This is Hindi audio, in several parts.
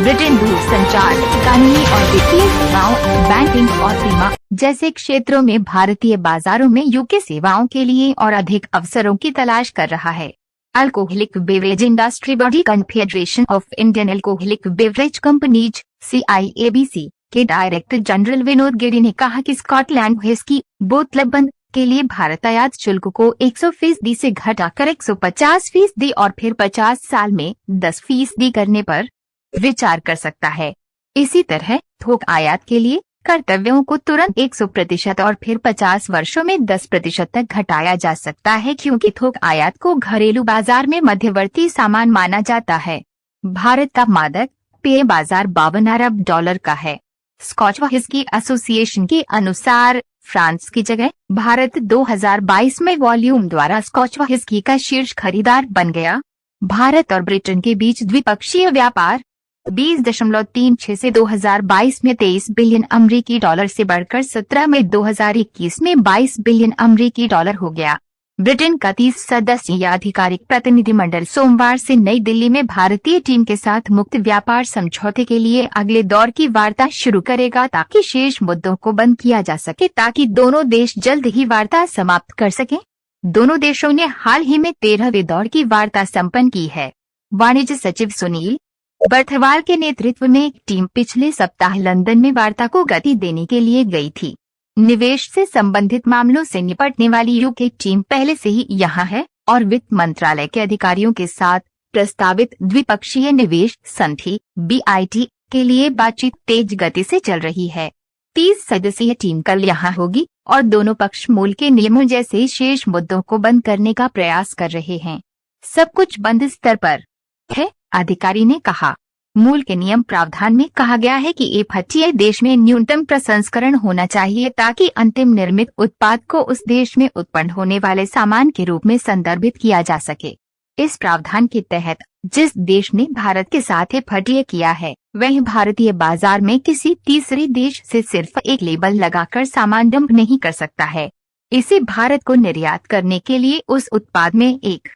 ब्रिटेन दूरसंचार, कानूनी और वित्तीय सेवाओं, बैंकिंग और बीमा जैसे क्षेत्रों में भारतीय बाजारों में यूके सेवाओं के लिए और अधिक अवसरों की तलाश कर रहा है। Alcoholic beverage industry body confederation of Indian alcoholic beverage companies CIABC के डायरेक्टर जनरल विनोद गिरी ने कहा कि स्कॉटलैंड व्हिस्की बोतलबंद के लिए भारत आयात शुल्क को 100% से घटाकर 150% और फिर 50 साल में 10% करने पर विचार कर सकता है। इसी तरह थोक आयात के लिए कर्तव्यों को तुरंत 100% और फिर 50 वर्षों में 10% तक घटाया जा सकता है, क्योंकि थोक आयात को घरेलू बाजार में मध्यवर्ती सामान माना जाता है। भारत का मादक पेय बाजार $52 अरब का है। स्कॉच व्हिस्की एसोसिएशन के अनुसार फ्रांस की जगह भारत 2022 में वॉल्यूम द्वारा स्कॉच व्हिस्की का शीर्ष खरीदार बन गया। भारत और ब्रिटेन के बीच द्विपक्षीय व्यापार 20.36 से 2022 में $23 बिलियन से बढ़कर 17 में 2021 में $22 बिलियन हो गया। ब्रिटेन का 30 सदस्यीय आधिकारिक प्रतिनिधिमंडल सोमवार से नई दिल्ली में भारतीय टीम के साथ मुक्त व्यापार समझौते के लिए अगले दौर की वार्ता शुरू करेगा, ताकि शेष मुद्दों को बंद किया जा सके, ताकि दोनों देश जल्द ही वार्ता समाप्त कर सकें। दोनों देशों ने हाल ही में 13वें दौर की वार्ता संपन्न की है। वाणिज्य सचिव सुनील बर्थवाल के नेतृत्व में एक टीम पिछले सप्ताह लंदन में वार्ता को गति देने के लिए गई थी। निवेश से संबंधित मामलों से निपटने वाली यूके टीम पहले से ही यहां है और वित्त मंत्रालय के अधिकारियों के साथ प्रस्तावित द्विपक्षीय निवेश संधि BIT के लिए बातचीत तेज गति से चल रही है। 30 सदस्यीय टीम कल यहां होगी और दोनों पक्ष मूल के नियमों जैसे शेष मुद्दों को बंद करने का प्रयास कर रहे हैं। सब कुछ बंद स्तर पर है, अधिकारी ने कहा। मूल के नियम प्रावधान में कहा गया है कि FTA देश में न्यूनतम प्रसंस्करण होना चाहिए, ताकि अंतिम निर्मित उत्पाद को उस देश में उत्पन्न होने वाले सामान के रूप में संदर्भित किया जा सके। इस प्रावधान के तहत जिस देश ने भारत के साथ FTA किया है, वह भारतीय बाजार में किसी तीसरे देश से सिर्फ एक लेबल लगाकर सामान डंप नहीं कर सकता है। इसे भारत को निर्यात करने के लिए उस उत्पाद में एक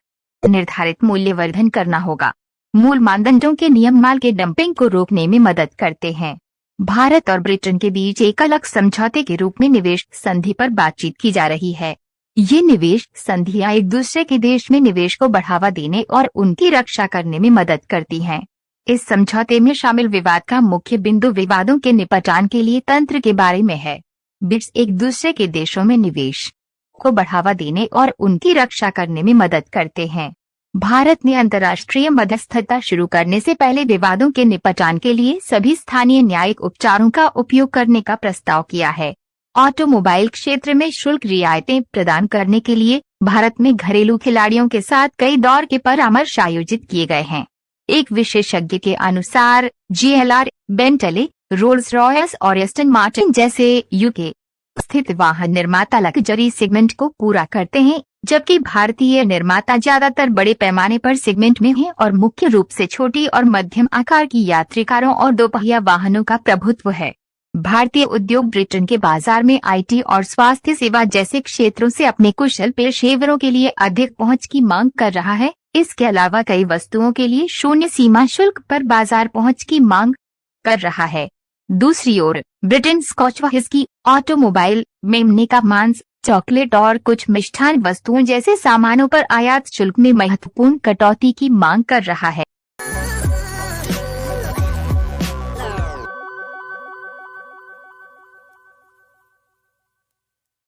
निर्धारित मूल्यवर्धन करना होगा। मूल मानदंडों के नियम माल के डंपिंग को रोकने में मदद करते हैं। भारत और ब्रिटेन के बीच एक अलग समझौते के रूप में निवेश संधि पर बातचीत की जा रही है। ये निवेश संधियां एक दूसरे के देश में निवेश को बढ़ावा देने और उनकी रक्षा करने में मदद करती हैं। इस समझौते में शामिल विवाद का मुख्य बिंदु विवादों के निपटान के लिए तंत्र के बारे में है। बिट्स एक दूसरे के देशों में निवेश को बढ़ावा देने और उनकी रक्षा करने में मदद करते हैं। भारत ने अंतर्राष्ट्रीय मध्यस्थता शुरू करने से पहले विवादों के निपटान के लिए सभी स्थानीय न्यायिक उपचारों का उपयोग करने का प्रस्ताव किया है। ऑटोमोबाइल क्षेत्र में शुल्क रियायतें प्रदान करने के लिए भारत में घरेलू खिलाड़ियों के साथ कई दौर के परामर्श आयोजित किए गए हैं। एक विशेषज्ञ के अनुसार JLR, बेंटले, रोल्स रॉयस और एस्टन मार्टिन जैसे यूके स्थित वाहन निर्माता लग्जरी सेगमेंट को पूरा करते हैं, जबकि भारतीय निर्माता ज्यादातर बड़े पैमाने पर सेगमेंट में हैं और मुख्य रूप से छोटी और मध्यम आकार की यात्री कारों और दोपहिया वाहनों का प्रभुत्व है। भारतीय उद्योग ब्रिटेन के बाजार में IT और स्वास्थ्य सेवा जैसे क्षेत्रों से अपने कुशल पेशेवरों के लिए अधिक पहुंच की मांग कर रहा है। इसके अलावा कई वस्तुओं के लिए शून्य सीमा शुल्क पर बाजार पहुंच की मांग कर रहा है। दूसरी ओर ब्रिटेन स्कॉच व्हिस्की, ऑटोमोबाइल, मेमने का मांस, चॉकलेट और कुछ मिष्ठान वस्तुओं जैसे सामानों पर आयात शुल्क में महत्वपूर्ण कटौती की मांग कर रहा है।